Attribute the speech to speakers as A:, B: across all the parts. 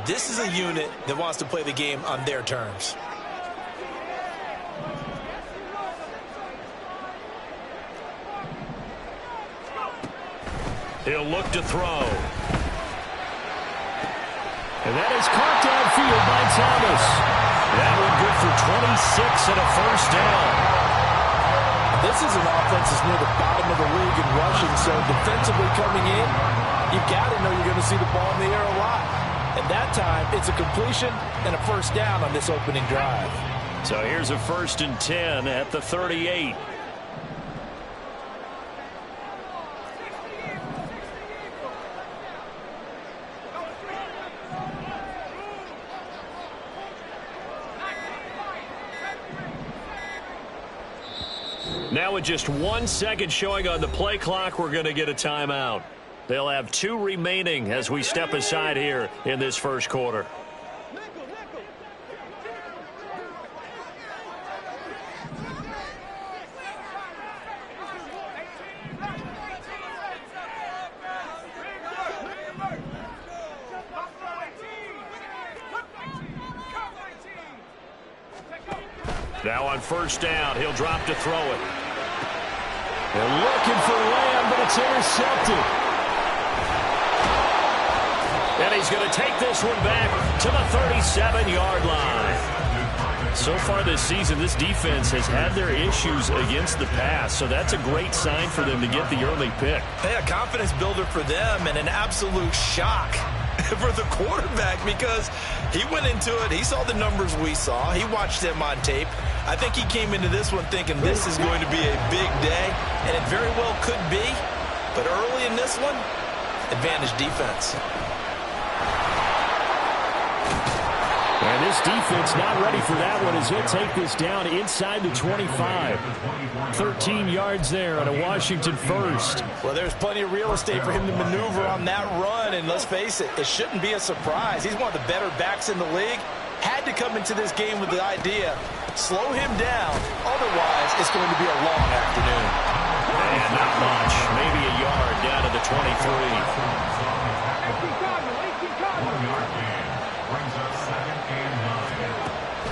A: This is a unit that wants to play the game on their terms.
B: He'll look to throw. And that is caught downfield by Thomas. That one good for 26 and a first down.
A: This is an offense that's near the bottom of the league in rushing, so defensively coming in, you've got to know you're going to see the ball in the air a lot. At that time, it's a completion and a first down on this opening drive.
B: So here's a 1st and 10 at the 38. Now with just 1 second showing on the play clock, we're going to get a timeout. They'll have 2 remaining as we step aside here in this first quarter. Now on first down, he'll drop to throw it. They're looking for Lamb, but it's intercepted. And he's going to take this one back to the 37-yard line. So far this season, this defense has had their issues against the pass, so that's a great sign for them to get the early pick.
A: Hey, a confidence builder for them and an absolute shock for the quarterback because he went into it. He saw the numbers we saw. He watched them on tape. I think he came into this one thinking this is going to be a big day, and it very well could be. But early in this one, advantage defense.
B: And this defense not ready for that one as he'll take this down inside the 25. 13 yards there on a Washington first.
A: Well, there's plenty of real estate for him to maneuver on that run, and let's face it, it shouldn't be a surprise. He's one of the better backs in the league. Had to come into this game with the idea, slow him down, otherwise it's going to be a long afternoon.
B: And not much, maybe a yard down to the 23.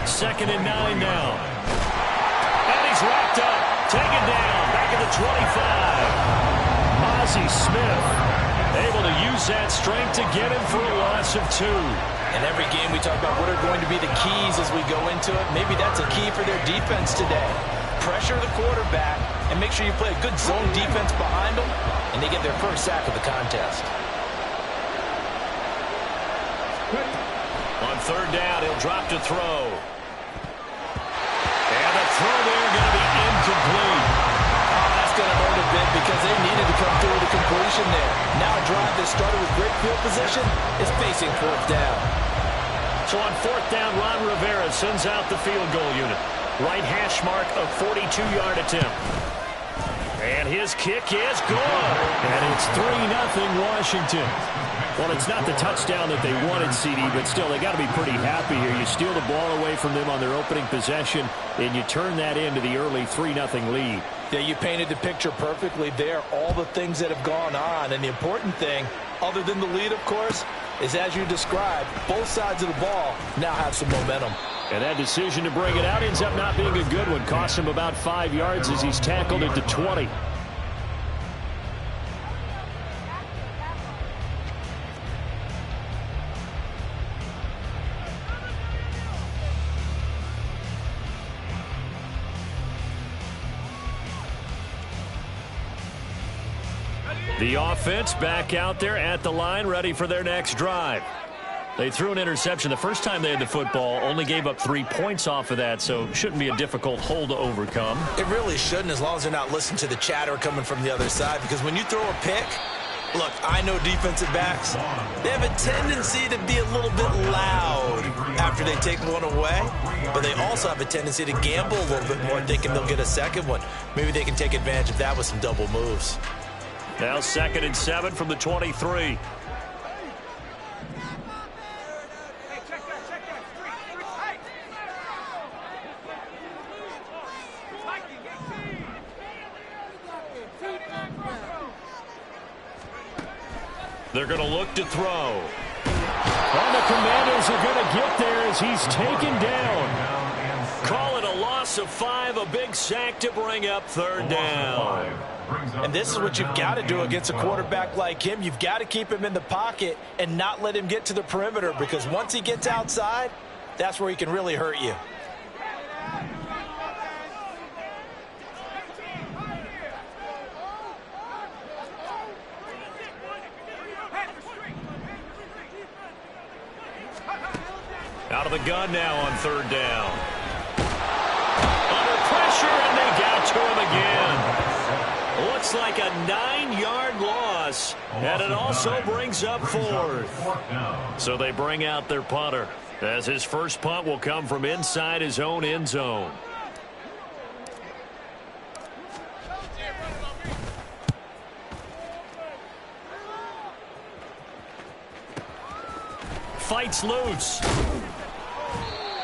B: Second and 9 now. And he's wrapped up. Taken down. Back at the 25. Mazi Smith able to use that strength to get him for a loss of 2.
A: In every game we talk about what are going to be the keys as we go into it. Maybe that's a key for their defense today. Pressure the quarterback and make sure you play a good zone defense behind them, and they get their first sack of the contest.
B: On third down, he'll drop to throw. And the throw there going to be incomplete.
A: Oh, that's going to hurt a bit because they needed to come through with a completion there. Now a drive that started with great field position is facing fourth down.
B: So on fourth down, Ron Rivera sends out the field goal unit. Right hash mark, a 42-yard attempt. And his kick is good. And it's 3-0 Washington. Well, it's not the touchdown that they wanted, CD, but still, they got to be pretty happy here. You steal the ball away from them on their opening possession, and you turn that into the early 3-0 lead.
A: Yeah, you painted the picture perfectly there, all the things that have gone on. And the important thing, other than the lead, of course, is as you described, both sides of the ball now have some momentum.
B: And that decision to bring it out ends up not being a good one. Costs him about 5 yards as he's tackled at the 20. The offense back out there at the line, ready for their next drive. They threw an interception the first time they had the football, only gave up 3 points off of that, so shouldn't be a difficult hole to overcome.
A: It really shouldn't, as long as they're not listening to the chatter coming from the other side, because when you throw a pick, look, I know defensive backs, they have a tendency to be a little bit loud after they take one away, but they also have a tendency to gamble a little bit more, thinking they'll get a second one. Maybe they can take advantage of that with some double moves.
B: Now 2nd and 7 from the 23. They're going to look to throw. On the command is it going to get there as he's taken down? Call it a loss of 5, a big sack to bring up third down.
A: And this is what you've got to do against a quarterback like him. You've got to keep him in the pocket and not let him get to the perimeter, because once he gets outside, that's where he can really hurt you.
B: Out of the gun now on third down. Under pressure, and they got to him again. Looks like a 9-yard loss, and it also brings up fourth. So they bring out their punter, as his first punt will come from inside his own end zone. Fights loose.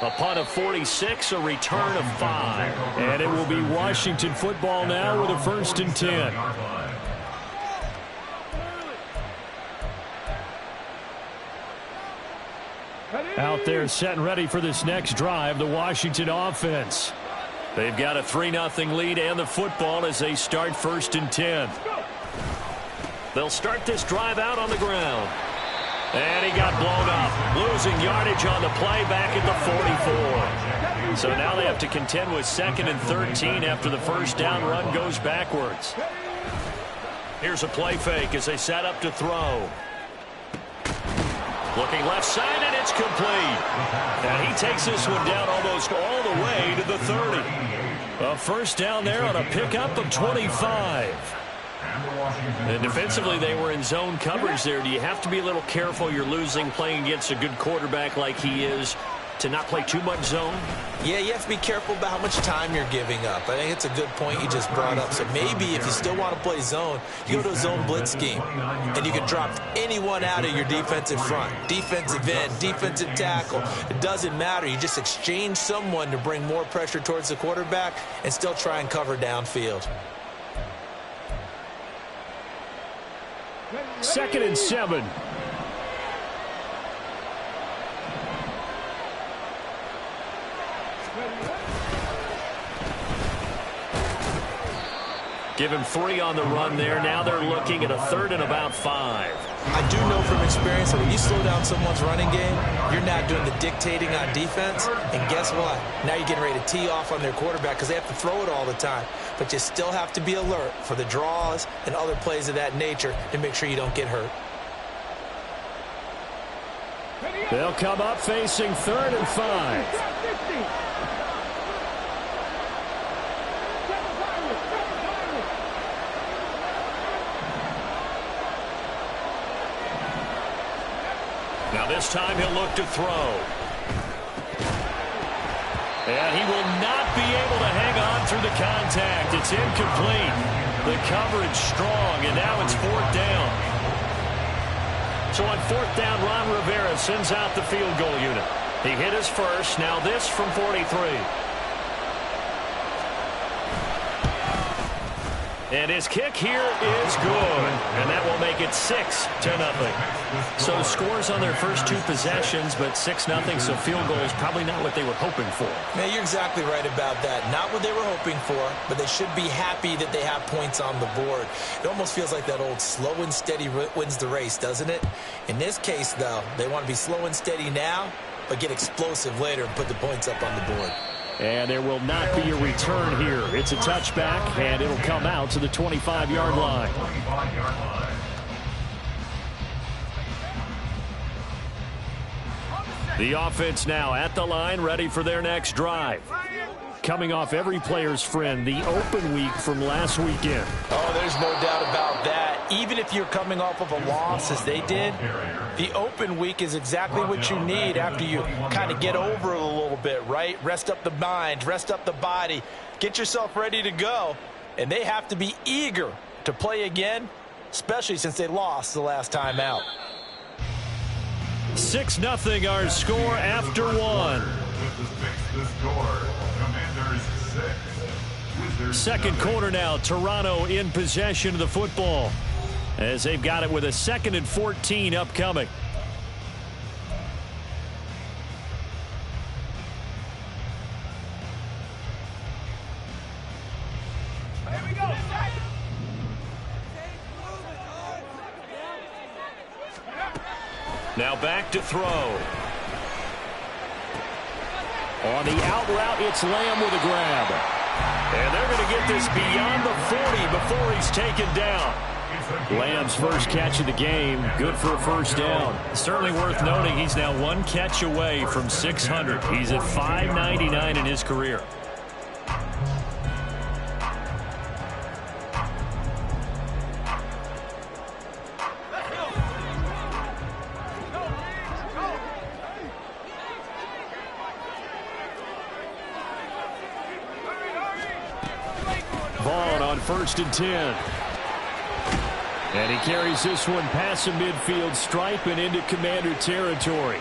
B: A punt of 46, a return of 5. And it will be Washington football now with a 1st and 10. Out there set and ready for this next drive, the Washington offense. They've got a 3-0 lead and the football as they start 1st and 10. They'll start this drive out on the ground. And he got blown up, losing yardage on the play back at the 44. So now they have to contend with 2nd and 13 after the first down run goes backwards. Here's a play fake as they set up to throw. Looking left side, and it's complete. And he takes this one down almost all the way to the 30. A first down there on a pickup of 25. And defensively, they were in zone coverage there. Do you have to be a little careful? You're losing playing against a good quarterback like he is to not play too much zone?
A: Yeah, you have to be careful about how much time you're giving up. I think it's a good point you just brought up. So maybe if you still want to play zone, you go to a zone blitz scheme, and you can drop anyone out of your defensive front. Defensive end, defensive tackle. It doesn't matter. You just exchange someone to bring more pressure towards the quarterback and still try and cover downfield.
B: 2nd and 7. Give him 3 on the run there. Now they're looking at a 3rd and about 5.
A: I do know from experience that when you slow down someone's running game, you're not doing the dictating on defense. And guess what? Now you're getting ready to tee off on their quarterback because they have to throw it all the time. But you still have to be alert for the draws and other plays of that nature to make sure you don't get hurt.
B: They'll come up facing 3rd and 5. Now this time he'll look to throw. And he will not be able to hang on through the contact. It's incomplete. The coverage strong, and now it's 4th down. So on 4th down, Ron Rivera sends out the field goal unit. He hit his first. Now this from 43. And his kick here is good. And that will make it 6-0. So scores on their first 2 possessions, but 6-0, so field goal is probably not what they were hoping for.
A: Man, you're exactly right about that. Not what they were hoping for, but they should be happy that they have points on the board. It almost feels like that old slow and steady wins the race, doesn't it? In this case, though, they want to be slow and steady now, but get explosive later and put the points up on the board.
B: And there will not be a return here. It's a touchback, and it'll come out to the 25-yard line. The offense now at the line, ready for their next drive. Coming off every player's friend, the open week from last weekend.
A: Oh, there's no doubt about that. Even if you're coming off of a loss as they did, the open week is exactly what you need after you kind of get over it a little bit, right? Rest up the mind, rest up the body, get yourself ready to go. And they have to be eager to play again, especially since they lost the last time out.
B: 6-0 our score after 1. Second quarter now, Toronto in possession of the football as they've got it with a 2nd and 14 upcoming. Now back to throw. On the out route, it's Lamb with a grab. And they're going to get this beyond the 40 before he's taken down. Lamb's first catch of the game, good for a first down. Certainly worth noting he's now one catch away from 600. He's at 599 in his career. Vaughn on 1st and 10. And he carries this one past the midfield stripe and into Commander territory.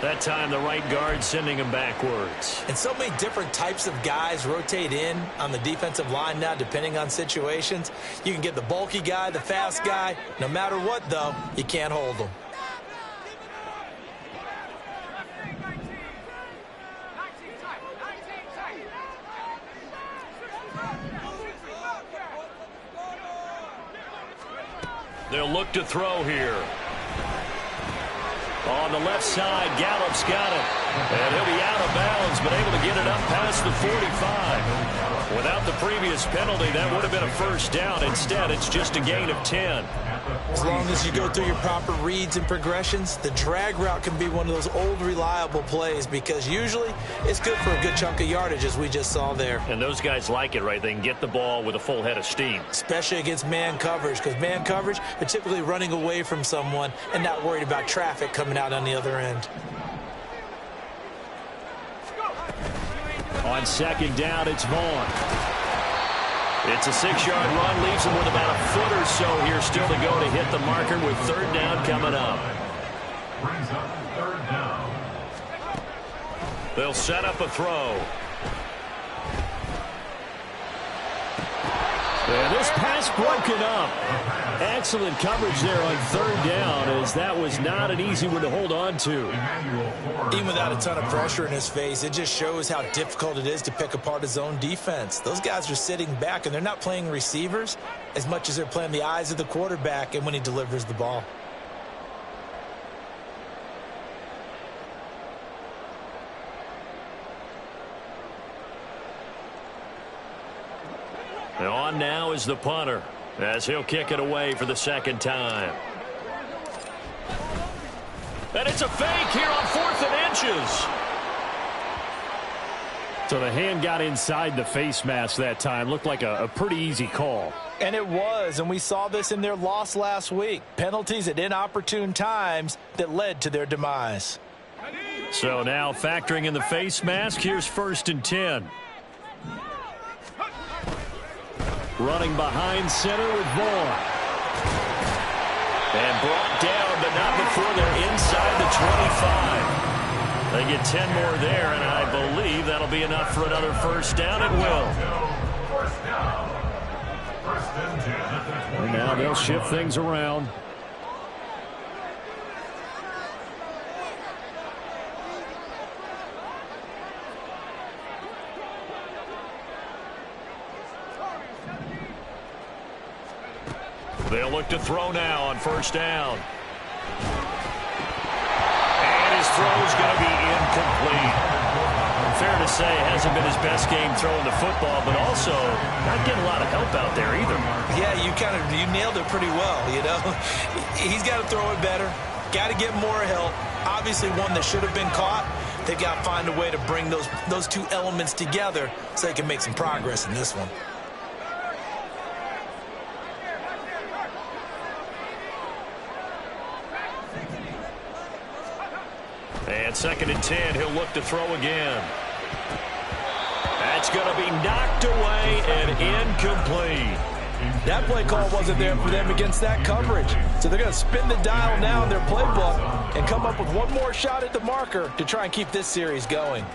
B: That time the right guard sending him backwards.
A: And so many different types of guys rotate in on the defensive line now depending on situations. You can get the bulky guy, the fast guy. No matter what, though, you can't hold them.
B: They'll look to throw here. On the left side, Gallup's got it. And he'll be out of bounds, but able to get it up past the 45. Without the previous penalty, that would have been a first down. Instead, it's just a gain of 10.
A: As long as you go through your proper reads and progressions, the drag route can be one of those old reliable plays because usually it's good for a good chunk of yardage, as we just saw there.
B: And those guys like it, right? They can get the ball with a full head of steam.
A: Especially against man coverage, because man coverage, they're typically running away from someone and not worried about traffic coming out on the other end.
B: On 2nd down, it's Vaughn. It's a 6-yard run, leaves him with about a foot or so here still to go to hit the marker with 3rd down coming up.
C: Brings up 3rd down.
B: They'll set up a throw. And this pass broken up. Excellent coverage there on 3rd down, as that was not an easy one to hold on to.
A: Even without a ton of pressure in his face, it just shows how difficult it is to pick apart his own defense. Those guys are sitting back, and they're not playing receivers as much as they're playing the eyes of the quarterback and when he delivers the ball.
B: And on now is the punter, as he'll kick it away for the 2nd time. And it's a fake here on 4th and inches. So the hand got inside the face mask that time. Looked like a pretty easy call.
A: And it was, and we saw this in their loss last week. Penalties at inopportune times that led to their demise.
B: So now factoring in the face mask, here's 1st and 10. Running behind center with Vaughn. And brought down, but not before they're inside the 25. They get 10 more there, and I believe that'll be enough for another first down. It will. And now they'll shift things around. They'll look to throw now on 1st down. And his throw's going to be incomplete. Fair to say, it hasn't been his best game throwing the football, but also not getting a lot of help out there either.
A: Yeah, you nailed it pretty well, you know. He's got to throw it better. Got to get more help. Obviously one that should have been caught. They've got to find a way to bring those two elements together so they can make some progress in this one.
B: And 2nd and 10, he'll look to throw again. That's going to be knocked away and incomplete.
A: That play call wasn't there for them against that coverage. So they're going to spin the dial now in their playbook and come up with one more shot at the marker to try and keep this series going.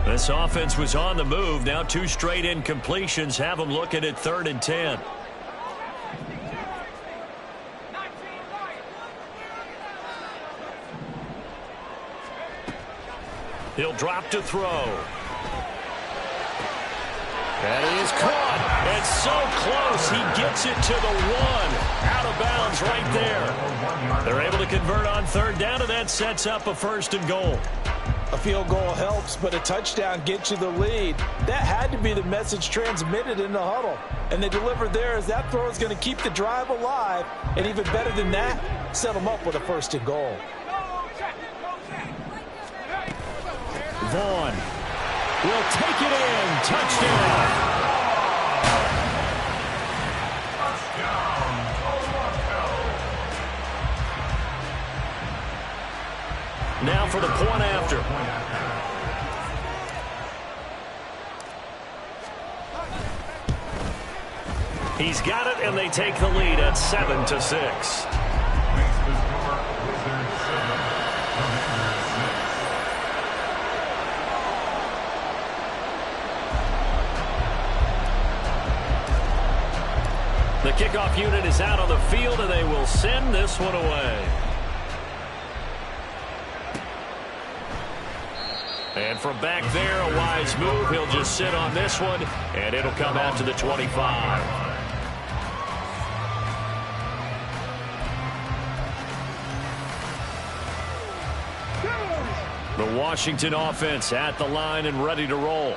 B: This offense was on the move. Now 2 straight incompletions have them looking at 3rd and 10. He'll drop to throw. That is caught. It's so close. He gets it to the 1. Out of bounds right there. They're able to convert on third down, and that sets up a 1st and goal.
A: A field goal helps, but a touchdown gets you the lead. That had to be the message transmitted in the huddle. And they delivered there as that throw is going to keep the drive alive. And even better than that, set them up with a 1st and goal.
B: Vaughn will take it in. Touchdown. Now for the point after. He's got it, and they take the lead at 7-6. The kickoff unit is out on the field, and they will send this one away. And from back there, a wise move. He'll just sit on this one, and it'll come out to the 25. The Washington offense at the line and ready to roll.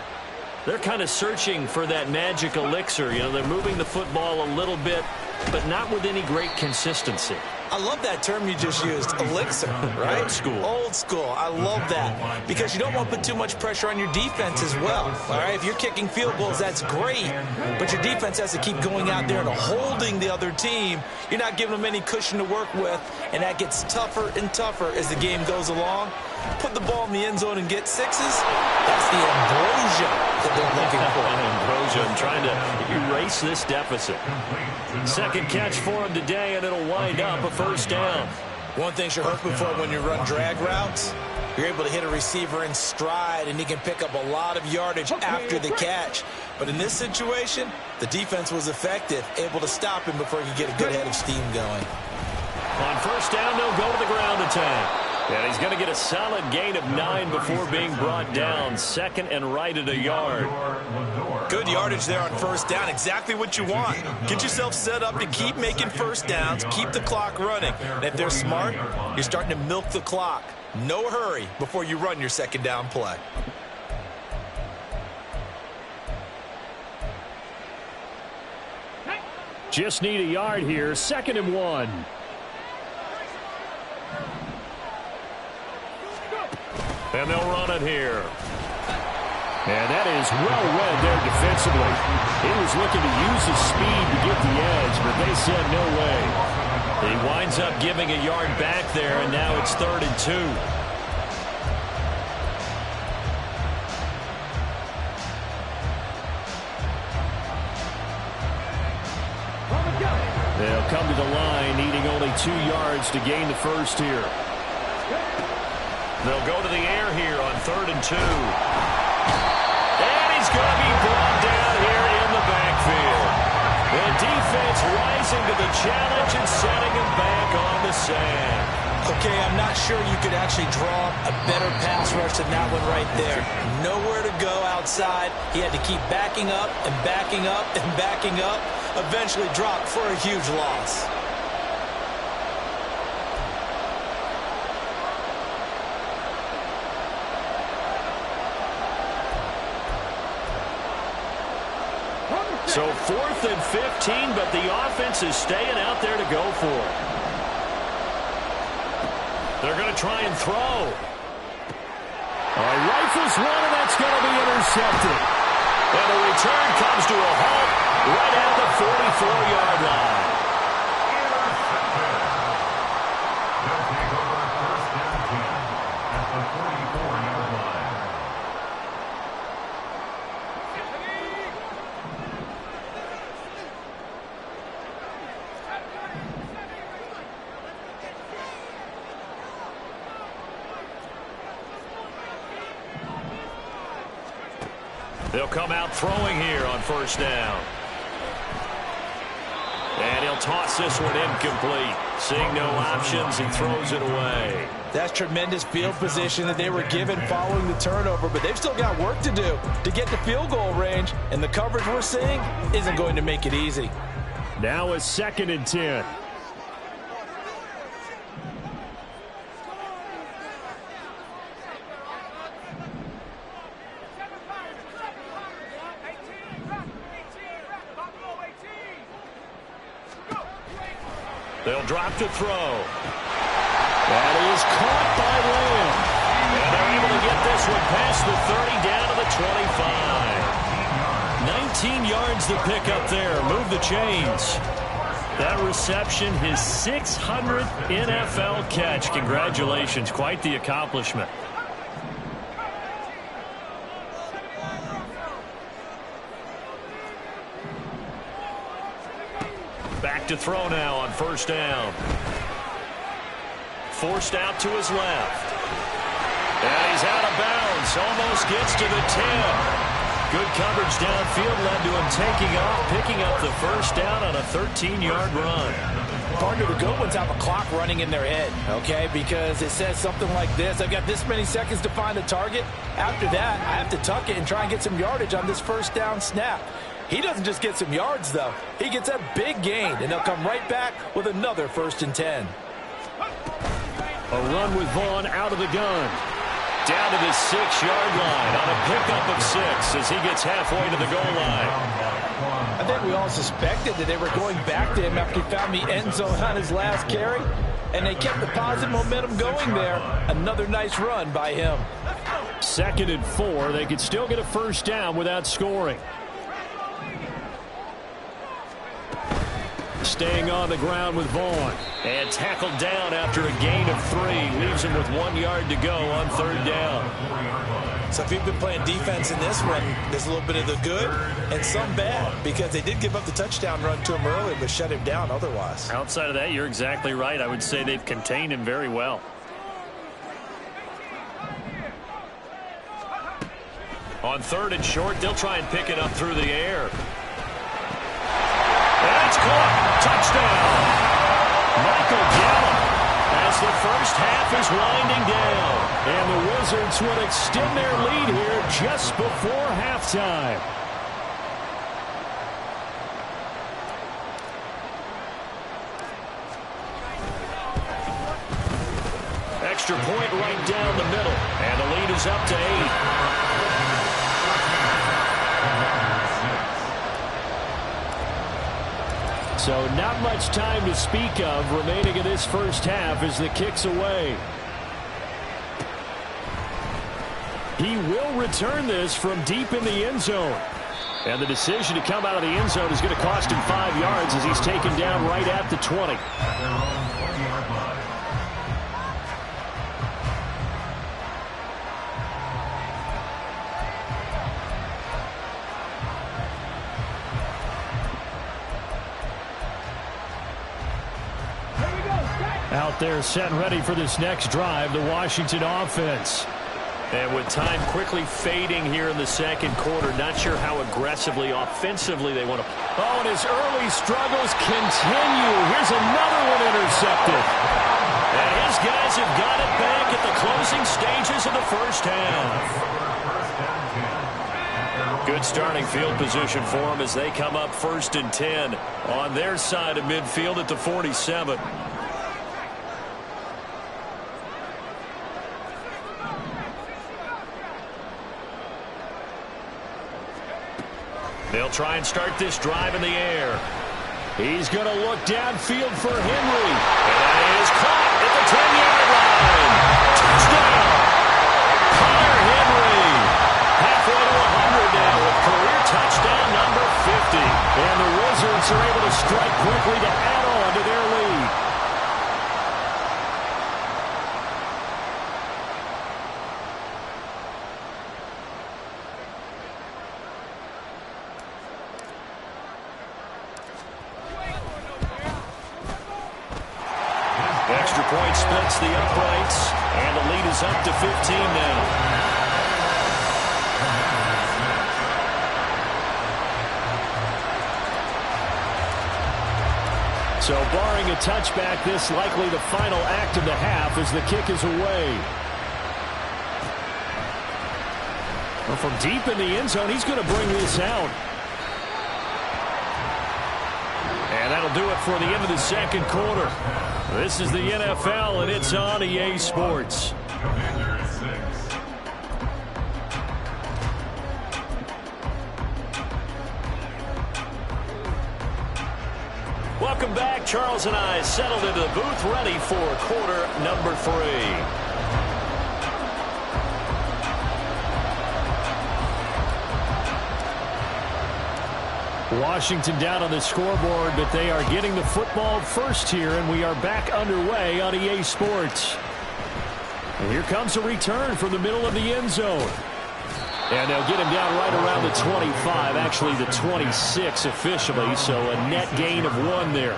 B: They're kind of searching for that magic elixir. You know, they're moving the football a little bit, but not with any great consistency.
A: I love that term you just used, elixir, right?
B: Old school.
A: Old school. I love that because you don't want to put too much pressure on your defense as well, all right? If you're kicking field goals, that's great, but your defense has to keep going out there and holding the other team. You're not giving them any cushion to work with, and that gets tougher and tougher as the game goes along. Put the ball in the end zone and get 6s. That's the ambrosia that they're looking for.
B: Ambrosia, I'm trying to erase this deficit. 2nd catch for him today, and it'll wind up a 1st down.
A: One thing you're hoping for when you run drag routes, you're able to hit a receiver in stride, and he can pick up a lot of yardage after the catch. But in this situation, the defense was effective, able to stop him before he could get a good head of steam going.
B: On 1st down, they'll go to the ground attack. And he's going to get a solid gain of 9 before being brought down. 2nd and right at a yard.
A: Good yardage there on 1st down. Exactly what you want. Get yourself set up to keep making 1st downs, keep the clock running. And if they're smart, you're starting to milk the clock. No hurry before you run your 2nd down play.
B: Just need a yard here. 2nd and 1. And they'll run it here. And that is well read there defensively. He was looking to use his speed to get the edge, but they said no way. He winds up giving a yard back there, and now it's 3rd and 2. They'll come to the line, needing only 2 yards to gain the 1st here. They'll go to the air here on 3rd and 2. And he's going to be brought down here in the backfield. The defense rising to the challenge and setting him back on the sand.
A: Okay, I'm not sure you could actually draw a better pass rush than that one right there. Nowhere to go outside. He had to keep backing up and backing up and backing up. Eventually dropped for a huge loss.
B: So 4th and 15, but the offense is staying out there to go for it. They're going to try and throw. Rifles one, and that's going to be intercepted. And the return comes to a halt right at the 44-yard line.
C: They'll take over 1st and 10 at the 44-yard line.
B: They'll come out throwing here on 1st down. And he'll toss this one incomplete. Seeing no options, he throws it away.
A: That's tremendous field position that they were given following the turnover, but they've still got work to do to get to field goal range, and the coverage we're seeing isn't going to make it easy.
B: Now a 2nd and 10. They'll drop to throw. That is caught by Lamb. And they're able to get this one past the 30 down to the 25. 19 yards to pick up there. Move the chains. That reception, his 600th NFL catch. Congratulations. Quite the accomplishment. Back to throw now on 1st down. Forced out to his left. And he's out of bounds. Almost gets to the 10. Good coverage downfield led to him taking off, picking up the 1st down on a 13-yard run.
A: Partner, the good ones have a clock running in their head, okay? Because it says something like this. I've got this many seconds to find the target. After that, I have to tuck it and try and get some yardage on this 1st down snap. He doesn't just get some yards, though. He gets a big gain, and they'll come right back with another 1st and 10.
B: A run with Vaughn out of the gun. Down to the 6-yard line on a pickup of 6 as he gets halfway to the goal line.
A: I think we all suspected that they were going back to him after he found the end zone on his last carry, and they kept the positive momentum going there. Another nice run by him.
B: 2nd and 4. They could still get a 1st down without scoring. Staying on the ground with Vaughn. And tackled down after a gain of 3. Leaves him with 1 yard to go on 3rd down.
A: So if you've been playing defense in this one, there's a little bit of the good and some bad, because they did give up the touchdown run to him earlier, but shut him down otherwise.
B: Outside of that, you're exactly right. I would say they've contained him very well. On 3rd and short, they'll try and pick it up through the air. That's caught. Touchdown. Michael Gallup as the 1st half is winding down. And the Wizards would extend their lead here just before halftime. Extra point right down the middle. And the lead is up to 8. So not much time to speak of remaining in this 1st half as the kick's away. He will return this from deep in the end zone. And the decision to come out of the end zone is going to cost him 5 yards as he's taken down right at the 20. Out there set ready for this next drive, the Washington offense. And with time quickly fading here in the 2nd quarter, not sure how aggressively, offensively they want to. Oh, and his early struggles continue. Here's another one intercepted. And his guys have got it back at the closing stages of the 1st half. Good starting field position for them as they come up 1st and 10 on their side of midfield at the 47. They'll try and start this drive in the air. He's going to look downfield for Henry. And that is caught at the 10-yard line. Touchdown! Hunter Henry. Halfway to 100 now with career touchdown number 50. And the Wizards are able to strike quickly to add on to their lead. Extra point splits the uprights, and the lead is up to 15 now. So barring a touchback, this likely the final act of the half as the kick is away. Well, from deep in the end zone, he's going to bring this out. And that'll do it for the end of the second quarter. This is the NFL, and it's on EA Sports. Welcome back. Charles and I settled into the booth, ready for quarter number 3. Washington down on the scoreboard, but they are getting the football first here, and we are back underway on EA Sports. And here comes a return from the middle of the end zone. And they'll get him down right around the 25, actually the 26 officially, so a net gain of 1 there.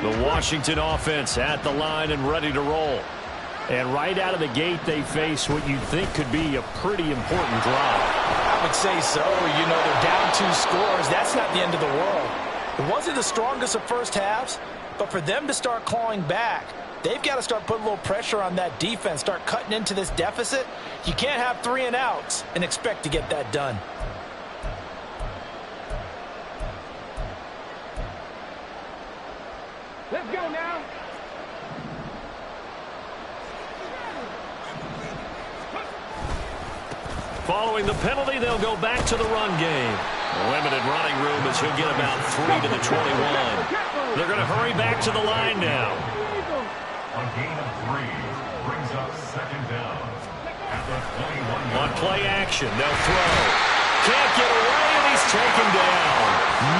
B: The Washington offense at the line and ready to roll. And right out of the gate, they face what you'd think could be a pretty important drive.
A: I would say so. You know, they're down 2 scores. That's not the end of the world. It wasn't the strongest of first halves, but for them to start clawing back, they've got to start putting a little pressure on that defense, start cutting into this deficit. You can't have 3 and outs and expect to get that done.
D: Let's go now.
B: Following the penalty, they'll go back to the run game. Limited running room as he'll get about 3 to the 21. They're going to hurry back to the line now.
C: A gain of 3 brings up second down. At the 21.
B: On play action, they'll throw. Can't get away, and he's taken down.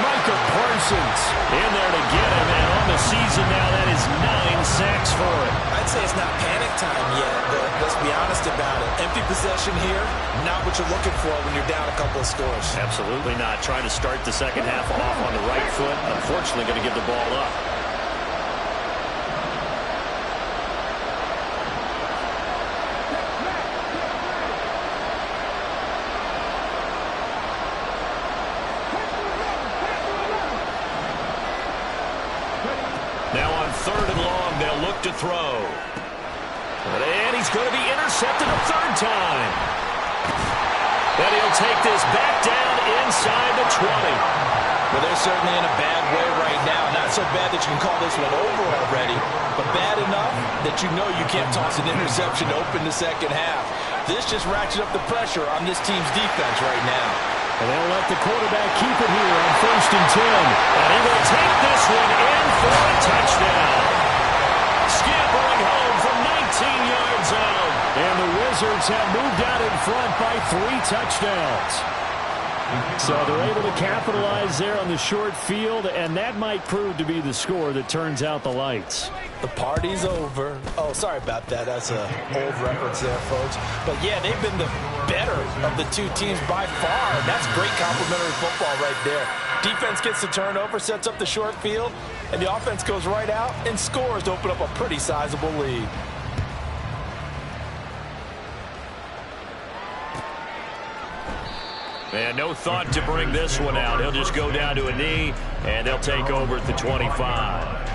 B: Micah Parsons in there to get him, and on the season now, that is 9 sacks for him.
A: I'd say it's not panic time yet, but let's be honest about it. Empty possession here, not what you're looking for when you're down a couple of scores.
B: Absolutely not. Trying to start the second half off on the right foot. Unfortunately, going to give the ball up. Now on 3rd and long, they'll look to throw. And he's going to be intercepted a 3rd time. Then he'll take this back down inside the 20.
A: Well, they're certainly in a bad way right now. Not so bad that you can call this one over already, but bad enough that you know you can't toss an interception to open the second half. This just ratchets up the pressure on this team's defense right now.
B: And they'll let the quarterback keep it here on 1st and 10. And he will take this one in for a touchdown. Scampering home from 19 yards out. And the Wizards have moved out in front by 3 touchdowns. So they're able to capitalize there on the short field, and that might prove to be the score that turns out the lights.
A: The party's over. Oh, sorry about that. That's an old reference there, folks. But, yeah, they've been the better of the 2 teams by far. And that's great complimentary football right there. Defense gets the turnover, sets up the short field, and the offense goes right out and scores to open up a pretty sizable lead.
B: And no thought to bring this one out. He'll just go down to a knee, and they'll take over at the 25.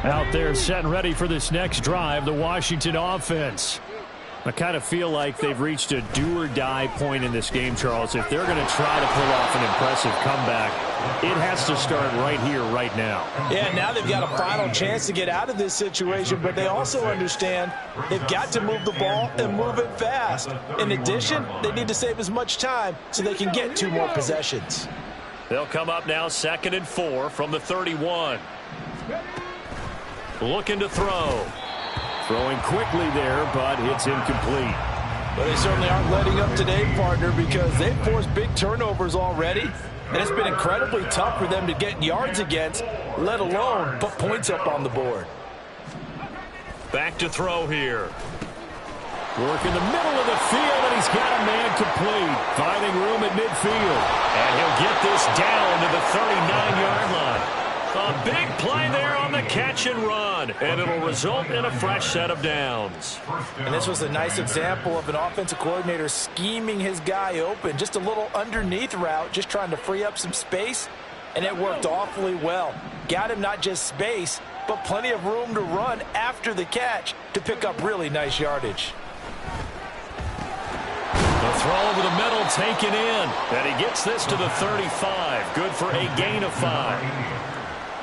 B: Out there set and ready for this next drive, the Washington offense. I kind of feel like they've reached a do-or-die point in this game, Charles. If they're going to try to pull off an impressive comeback, it has to start right here, right now.
A: Yeah, now they've got a final chance to get out of this situation, but they also understand they've got to move the ball and move it fast. In addition, they need to save as much time so they can get 2 more possessions.
B: They'll come up now 2nd and 4 from the 31. Looking to throw. Throwing quickly there, but it's incomplete.
A: But they certainly aren't letting up today, partner, because they've forced big turnovers already. And it's been incredibly tough for them to get yards against, let alone put points up on the board.
B: Back to throw here. Working the middle of the field, and he's got a man complete. Finding room at midfield. And he'll get this down to the 39-yard line. A big play there on the catch and run, and it'll result in a fresh set of downs.
A: And this was a nice example of an offensive coordinator scheming his guy open. Just a little underneath route, just trying to free up some space, and it worked awfully well. Got him not just space, but plenty of room to run after the catch to pick up really nice yardage.
B: The throw over the middle taken in, and he gets this to the 35. Good for a gain of 5.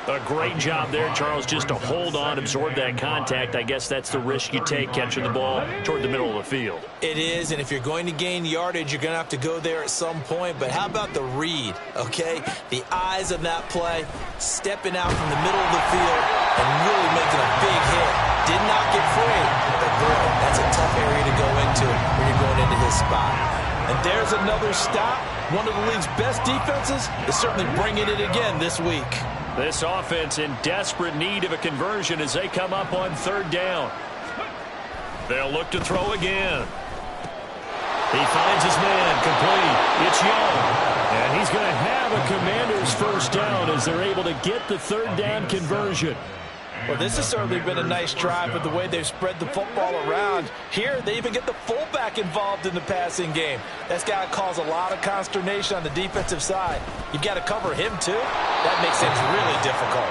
B: A great job there, Charles, just to hold on, absorb that contact. I guess that's the risk you take catching the ball toward the middle of the field.
A: It is, and if you're going to gain yardage, you're going to have to go there at some point. But how about the read, okay? The eyes of that play, stepping out from the middle of the field and really making a big hit. Did not get free, but boy, that's a tough area to go into when you're going into his spot. And there's another stop. One of the league's best defenses is certainly bringing it again this week.
B: This offense in desperate need of a conversion as they come up on 3rd down. They'll look to throw again. He finds his man complete. It's Young. And he's going to have a Commanders first down as they're able to get the 3rd down conversion.
A: Well, this has certainly been a nice drive with the way they've spread the football around. Here, they even get the fullback involved in the passing game. That's got to cause a lot of consternation on the defensive side. You've got to cover him, too. That makes things really difficult.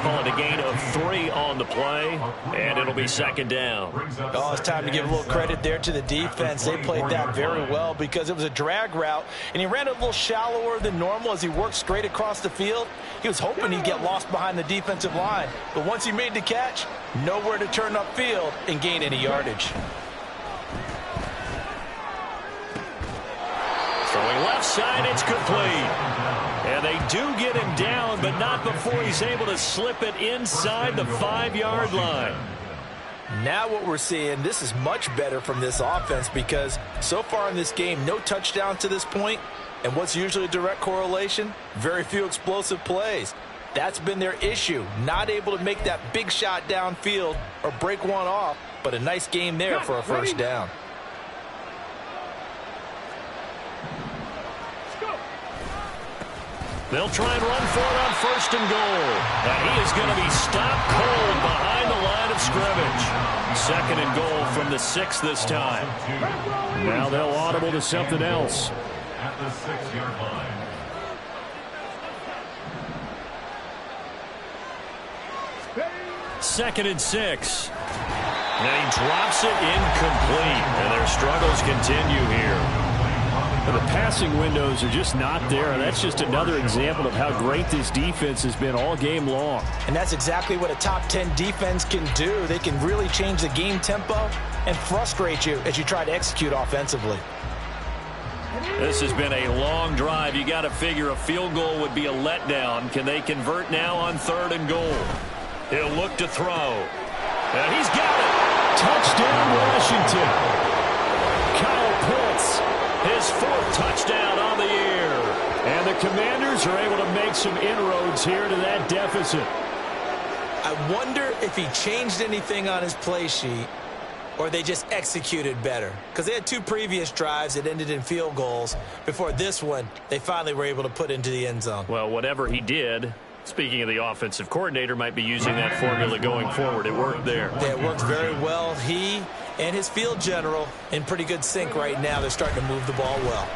B: Call it a gain of 3 on the play, and it'll be 2nd down.
A: Oh, it's time to give a little credit there to the defense. They played that very well because it was a drag route, and he ran a little shallower than normal as he worked straight across the field. He was hoping he'd get lost behind the defensive line, but once he made the catch, nowhere to turn upfield and gain any yardage.
B: Throwing left side, it's complete. And they do get him down, but not before he's able to slip it inside the 5-yard line.
A: Now what we're seeing, this is much better from this offense because so far in this game, no touchdowns to this point. And what's usually a direct correlation? Very few explosive plays. That's been their issue, not able to make that big shot downfield or break one off, but a nice game there for a first down.
B: They'll try and run for it on 1st and goal. And he is going to be stopped cold behind the line of scrimmage. 2nd and goal from the 6 this time. Now they'll audible to something else.
C: At the 6-yard line.
B: Second and 6. And he drops it incomplete. And their struggles continue here. The passing windows are just not there, and that's just another example of how great this defense has been all game long.
A: And that's exactly what a top 10 defense can do. They can really change the game tempo and frustrate you as you try to execute offensively.
B: This has been a long drive. You got to figure a field goal would be a letdown. Can they convert now on 3rd and goal? He'll look to throw. And he's got it. Touchdown, Washington. Kyle Pitts. His 4th touchdown on the year. And the Commanders are able to make some inroads here to that deficit.
A: I wonder if he changed anything on his play sheet or they just executed better. Because they had 2 previous drives that ended in field goals. Before this one, they finally were able to put into the end zone.
B: Well, whatever he did, speaking of the offensive coordinator, might be using that formula going forward. It worked there.
A: Yeah, it worked very well. He and his field general in pretty good sync right now. They're starting to move the ball well.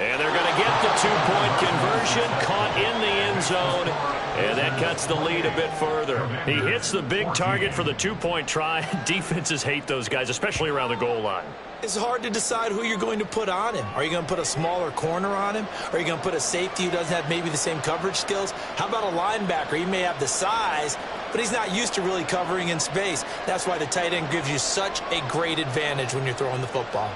B: And they're going to get the 2-point conversion, caught in the end zone, and that cuts the lead a bit further. He hits the big target for the 2-point try. Defenses hate those guys, especially around the goal line.
A: It's hard to decide who you're going to put on him. Are you going to put a smaller corner on him? Are you going to put a safety who doesn't have maybe the same coverage skills? How about a linebacker? He may have the size, but he's not used to really covering in space. That's why the tight end gives you such a great advantage when you're throwing the football.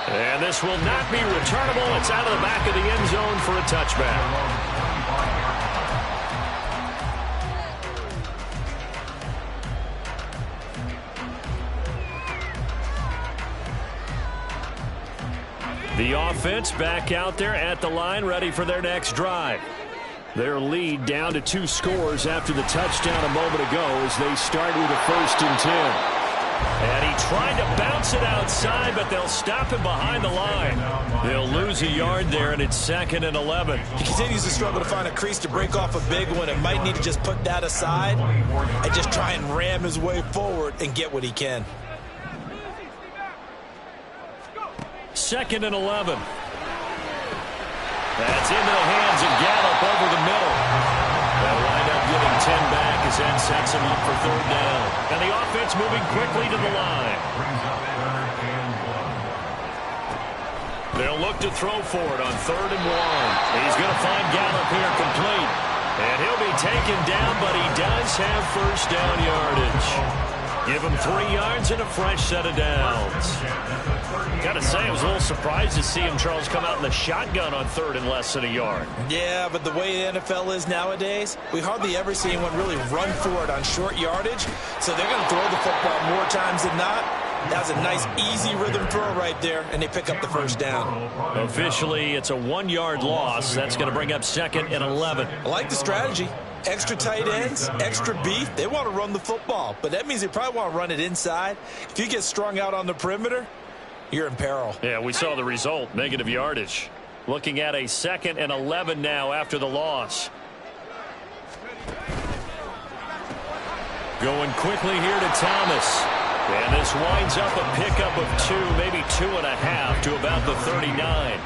B: And this will not be returnable. It's out of the back of the end zone for a touchback. The offense back out there at the line, ready for their next drive. Their lead down to 2 scores after the touchdown a moment ago as they start with a 1st and 10. And he tried to bounce it outside, but they'll stop him behind the line. They'll lose a yard there, and it's 2nd and 11.
A: He continues to struggle to find a crease to break off a big one and might need to just put that aside and just try and ram his way forward and get what he can.
B: 2nd and 11. That's into the hands of Gallup over the middle. They'll wind up giving 10 back as that sets him up for 3rd down. And the offense moving quickly to the line. They'll look to throw for it on 3rd and 1. He's going to find Gallup here complete. And he'll be taken down, but he does have 1st down yardage. Give him 3 yards and a fresh set of downs. Got to say, I was a little surprised to see him, Charles, come out in the shotgun on 3rd and less than a yard.
A: Yeah, but the way the NFL is nowadays, we hardly ever see anyone really run for it on short yardage. So they're going to throw the football more times than not. That's a nice, easy rhythm throw right there, and they pick up the 1st down.
B: Officially, it's a 1-yard loss. That's going to bring up 2nd and 11.
A: I like the strategy. Extra tight ends, extra beef. They want to run the football, but that means they probably want to run it inside. If you get strung out on the perimeter, you're in peril.
B: Yeah, we saw the result, negative yardage. Looking at a 2nd and 11 now after the loss. Going quickly here to Thomas. And this winds up a pickup of 2, maybe 2.5 to about the 39.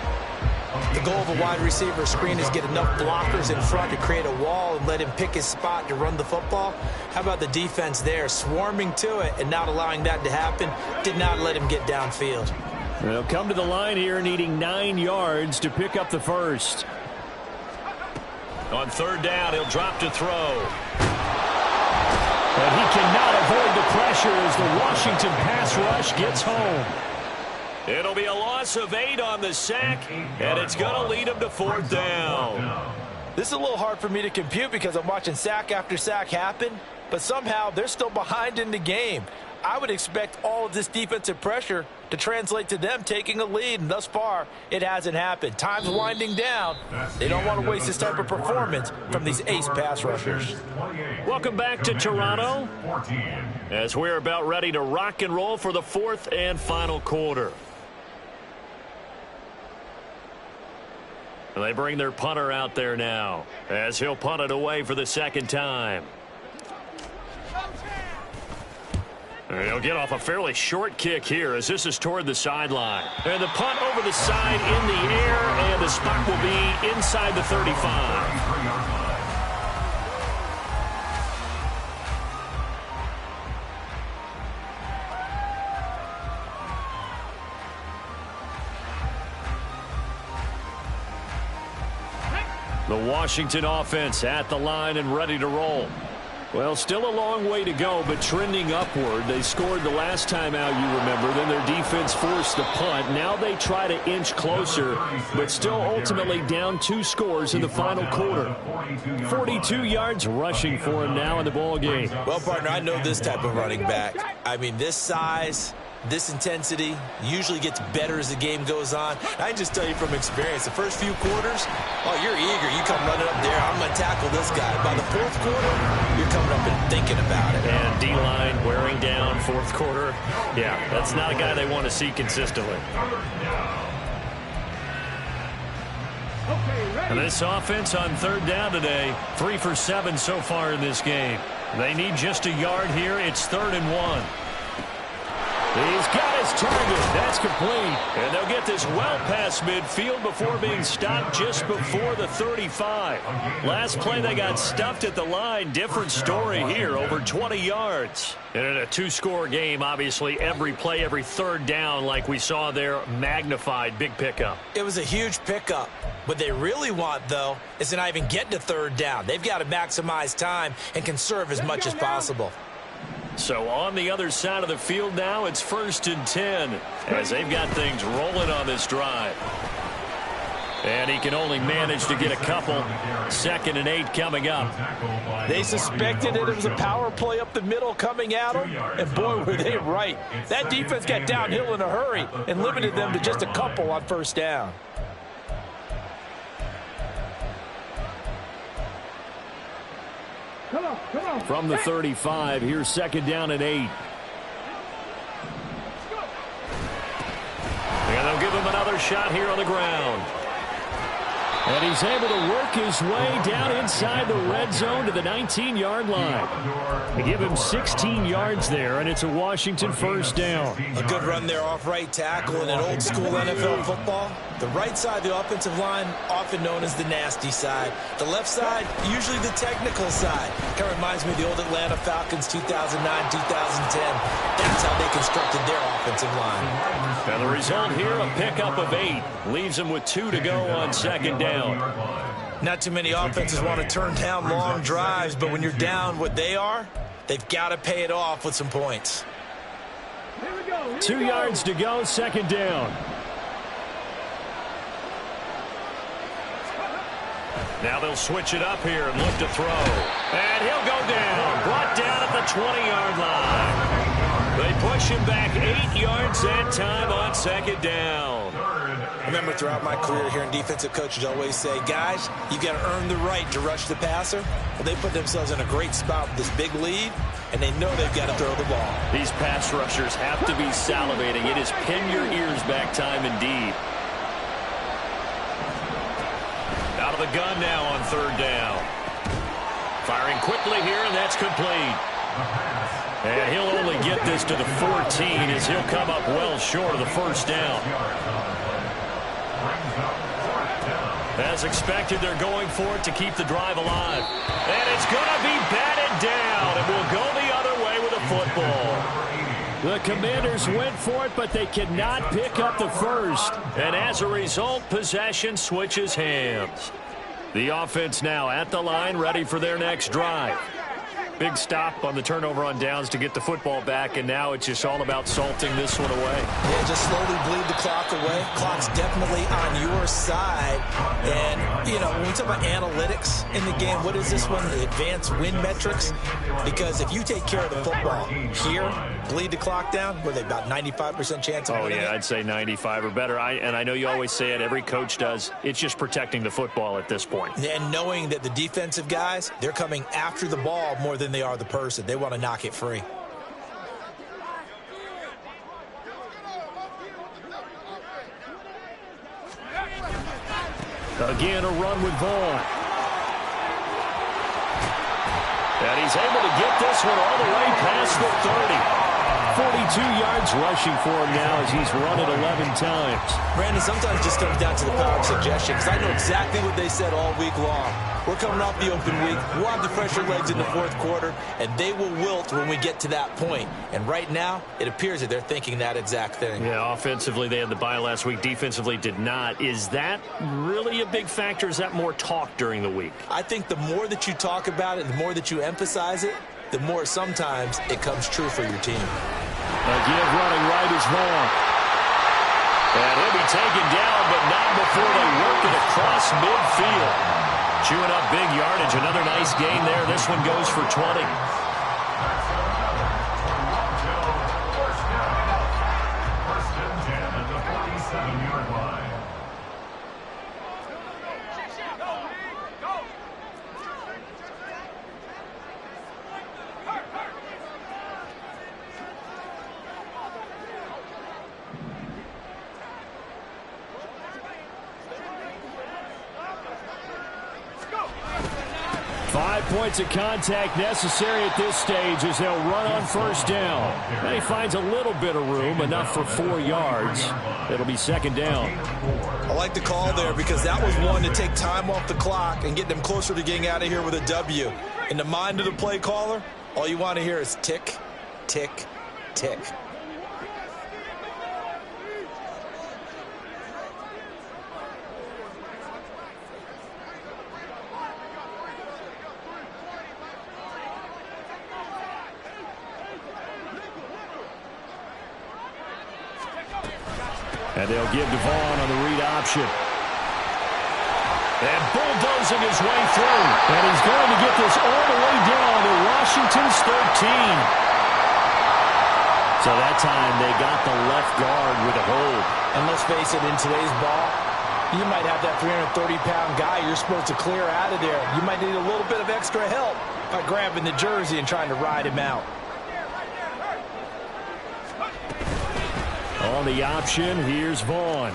A: The goal of a wide receiver screen is get enough blockers in front to create a wall and let him pick his spot to run the football. How about the defense there, swarming to it and not allowing that to happen? Did not let him get downfield.
B: They'll come to the line here needing 9 yards to pick up the 1st. On 3rd down, he'll drop to throw. But he cannot avoid the pressure as the Washington pass rush gets home. It'll be a loss of 8 on the sack, and it's going to lead him to 4th down.
A: This is a little hard for me to compute because I'm watching sack after sack happen, but somehow they're still behind in the game. I would expect all of this defensive pressure to translate to them taking a lead, and thus far, it hasn't happened. Time's winding down. They don't want to waste this type of performance from these ace pass rushers.
B: Welcome back to Toronto as we're about ready to rock and roll for the 4th and final quarter. And they bring their punter out there now as he'll punt it away for the 2nd time. And he'll get off a fairly short kick here as this is toward the sideline. And the punt over the side in the air, and the spot will be inside the 35. The Washington offense at the line and ready to roll. Well, still a long way to go, but trending upward. They scored the last time out, you remember. Then their defense forced the punt. Now they try to inch closer, but still ultimately down 2 scores in the final quarter. 42 yards rushing for him now in the ball game.
A: Well, partner, I know this type of running back. I mean, this size, this intensity usually gets better as the game goes on. I can just tell you from experience, the first few quarters, oh, you're eager. You come running up there, I'm going to tackle this guy. By the 4th quarter, you're coming up and thinking about it.
B: And D-line wearing down 4th quarter. Yeah, that's not a guy they want to see consistently. And this offense on 3rd down today, 3 for 7 so far in this game. They need just a yard here. It's 3rd and 1. He's got his target. That's complete. And they'll get this well past midfield before being stopped just before the 35. Last play they got stuffed at the line. Different story here, over 20 yards. And in a 2-score game, obviously every play, every 3rd down like we saw there, magnified, big pickup.
A: It was a huge pickup. What they really want, though, is to not even get to 3rd down. They've got to maximize time and conserve as much as possible.
B: So on the other side of the field now, it's 1st and 10 as they've got things rolling on this drive. And he can only manage to get a couple. 2nd and 8 coming up.
A: They suspected it was a power play up the middle coming at them, and boy, were they right. That defense got downhill in a hurry and limited them to just a couple on 1st down.
B: From the 35, here's second down and 8. And they'll give him another shot here on the ground. And he's able to work his way down inside the red zone to the 19-yard line. They give him 16 yards there, and it's a Washington first down.
A: A good run there off right tackle in an old-school NFL football. The right side of the offensive line, often known as the nasty side. The left side, usually the technical side. Kind of reminds me of the old Atlanta Falcons 2009, 2010. That's how they constructed their offensive line.
B: And the result here, a pickup of 8. Leaves them with 2 to go on second down.
A: Not too many offenses want to turn down long drives, but when you're down what they are, they've got to pay it off with some points.
B: 2 yards to go, second down. Now they'll switch it up here and look to throw. And he'll go down. Brought down at the 20-yard line. They push him back 8 yards that time on second down.
A: I remember throughout my career hearing defensive coaches always say, guys, you got to earn the right to rush the passer. Well, they put themselves in a great spot with this big lead, and they know they've got to throw the ball.
B: These pass rushers have to be salivating. It is pin your ears back time indeed. Out of the gun now on third down. Firing quickly here, and that's complete. And he'll only get this to the 14 as he'll come up well short of the first down. As expected, they're going for it to keep the drive alive. And it's going to be batted down. It will go the other way with a football. The Commanders went for it, but they cannot pick up the first. And as a result, possession switches hands. The offense now at the line, ready for their next drive. Big stop on the turnover on downs to get the football back, and now it's just all about salting this one away.
A: Yeah, just slowly bleed the clock away. Clock's definitely on your side. And, you know, when we talk about analytics in the game, what is this one? The advanced win metrics? Because if you take care of the football here, bleed the clock down, were they about 95% chance of winning it?
B: I'd say 95 or better. And I know you always say it, every coach does. It's just protecting the football at this point.
A: And knowing that the defensive guys, they're coming after the ball more than they are the person. They want to knock it free.
B: Again, a run with Vaughn. And he's able to get this one all the way past the 30. 42 yards rushing for him now as he's run it 11 times.
A: Brandon, sometimes it just comes down to the power of suggestion, because I know exactly what they said all week long. We're coming off the open week. We'll have the fresher legs in the fourth quarter, and they will wilt when we get to that point. And right now, it appears that they're thinking that exact thing.
B: Yeah, offensively, they had the bye last week. Defensively, did not. Is that really a big factor? Is that more talk during the week?
A: I think the more that you talk about it, the more that you emphasize it, the more sometimes it comes true for your team.
B: Again, running right is Vaughn. And he'll be taken down, but not before they work it across midfield. Chewing up big yardage. Another nice gain there. This one goes for 20.
C: First and 10 at the 47-yard line.
B: 5 points of contact necessary at this stage as they'll run on first down. And he finds a little bit of room, enough for 4 yards. It'll be second down.
A: I like the call there because that was one to take time off the clock and get them closer to getting out of here with a W. In the mind of the play caller, all you want to hear is tick, tick, tick.
B: And they'll give to Vaughn on the read option. And bulldozing his way through. And he's going to get this all the way down to Washington's 13. So that time they got the left guard with a hold.
A: And let's face it, in today's ball, you might have that 330-pound guy you're supposed to clear out of there. You might need a little bit of extra help. by grabbing the jersey and trying to ride him out.
B: On the option, here's Vaughn.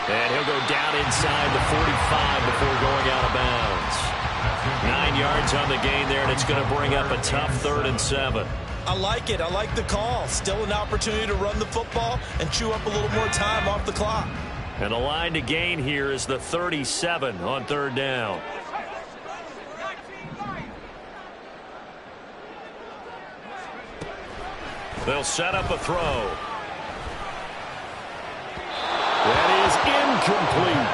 B: And he'll go down inside the 45 before going out of bounds. 9 yards on the gain there, and it's going to bring up a tough 3rd and 7.
A: I like it. I like the call. Still an opportunity to run the football and chew up a little more time off the clock.
B: And the line to gain here is the 37 on 3rd down. They'll set up a throw. That is incomplete.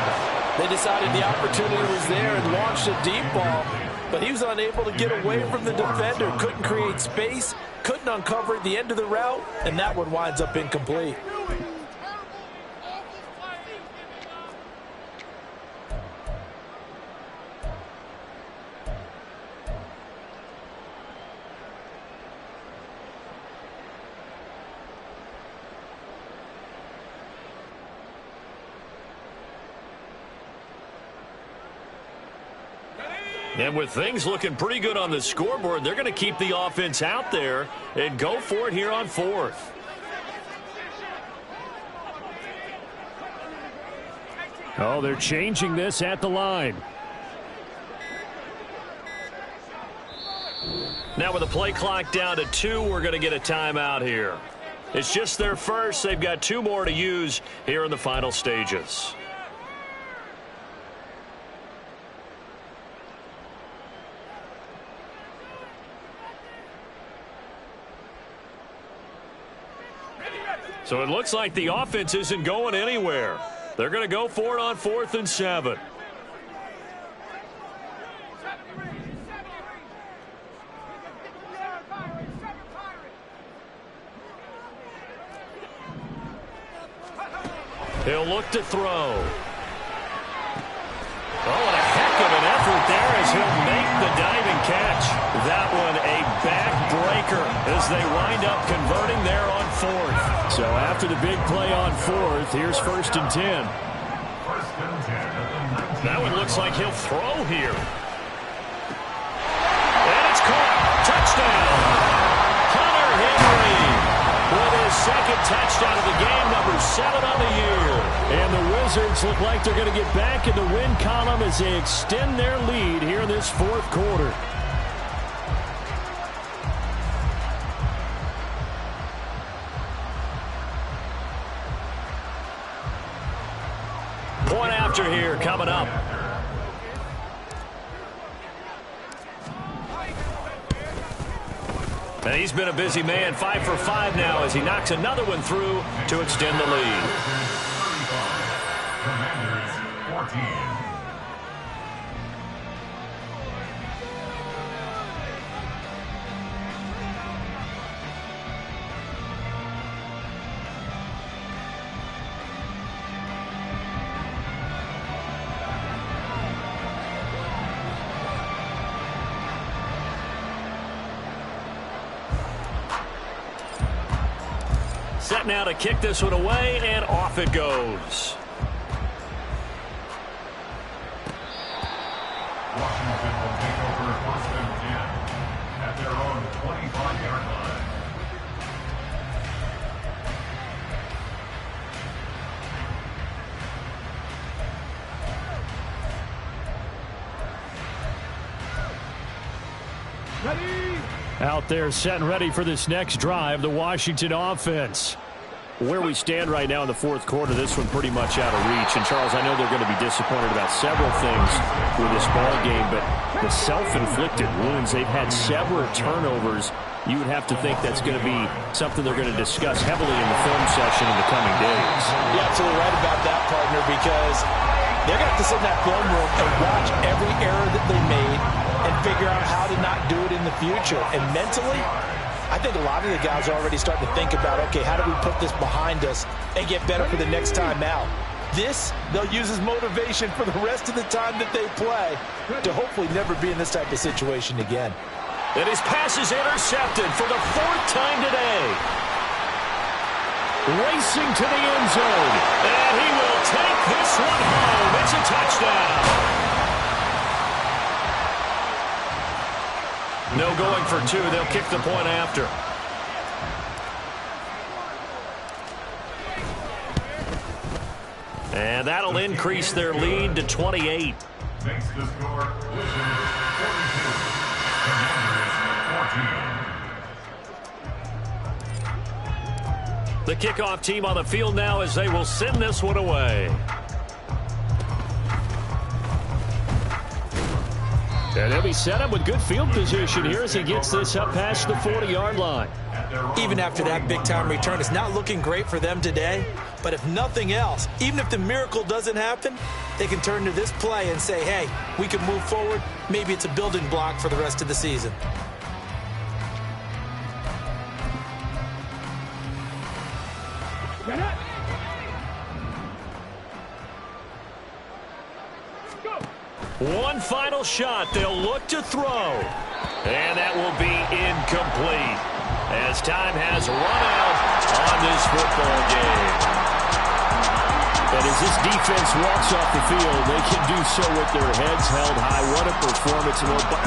A: They decided the opportunity was there and launched a deep ball, but he was unable to get away from the defender, couldn't create space, couldn't uncover the end of the route, and that one winds up incomplete.
B: And with things looking pretty good on the scoreboard, they're going to keep the offense out there and go for it here on 4th. Oh, they're changing this at the line. Now with the play clock down to 2, we're going to get a timeout here. It's just their first. They've got 2 more to use here in the final stages. So it looks like the offense isn't going anywhere. They're going to go for it on 4th and 7. He'll look to throw. Oh, and a heck of an effort there as he'll make the diving catch. That one a backbreaker as they wind up converting there on 4th. So after the big play on 4th, here's 1st and 10.
C: 1st and 10 at the 19.
B: That one looks like he'll throw here. And it's caught. Touchdown. Hunter Henry with his 2nd touchdown of the game, number 7 on the year. And the Wizards look like they're going to get back in the win column as they extend their lead here in this 4th quarter. Point after here coming up. And he's been a busy man, 5 for 5 now as he knocks another one through to extend the lead.
C: Commanders 14.
B: Set now to kick this one away, and off it goes.
C: Washington will take over 1st and 10 at their own 25-yard line.
B: Out there set and ready for this next drive, the Washington offense. Where we stand right now in the 4th quarter, this one pretty much out of reach. And, Charles, I know they're going to be disappointed about several things with this ball game, but the self-inflicted wounds, they've had several turnovers. You would have to think that's going to be something they're going to discuss heavily in the film session in the coming days.
A: You're absolutely right about that, partner, because they're going to have to sit in that film room and watch every error that they made and figure out how to not do it in the future. And mentally, I think a lot of the guys are already starting to think about, okay, how do we put this behind us and get better for the next time out? This, they'll use as motivation for the rest of the time that they play to hopefully never be in this type of situation again.
B: And his pass is intercepted for the 4th time today. Racing to the end zone. And he will take this one home. It's a touchdown. still going for two. They'll kick the point after. And that'll increase their lead to 28.
C: Makes the score Wizards 42, Commanders 14.
B: The kickoff team on the field now as they will send this one away. And he'll be set up with good field position here as he gets this up past the 40-yard line.
A: Even after that big-time return, it's not looking great for them today. But if nothing else, even if the miracle doesn't happen, they can turn to this play and say, hey, we can move forward. Maybe it's a building block for the rest of the season.
B: One final shot. They'll look to throw. And that will be incomplete as time has run out on this football game. And as this defense walks off the field, they can do so with their heads held high. What a performance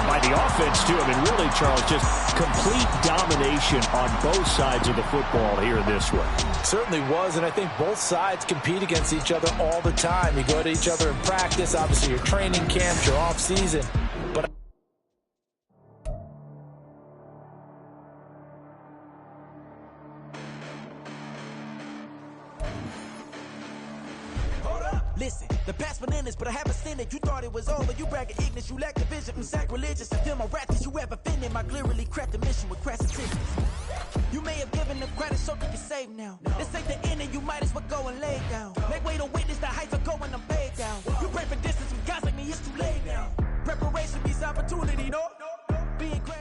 B: by the offense, too. I mean, really, Charles, just complete domination on both sides of the football here this one.
A: Certainly was, and I think both sides compete against each other all the time. You go to each other in practice, obviously your training camps, your off-season. But
D: listen, the past bananas, but I haven't seen it. You thought it was over. You bragging ignorance. You lack the vision from sacrilegious. I feel my wrath that you ever offended. My clearly crafted mission with crass intentions. You may have given the credit so you can save now. This ain't the end and you might as well go and lay down. Make way to witness the heights are going, I'm paid down. You pray for distance with guys like me, it's too late now. Preparation beats opportunity, no? Being great.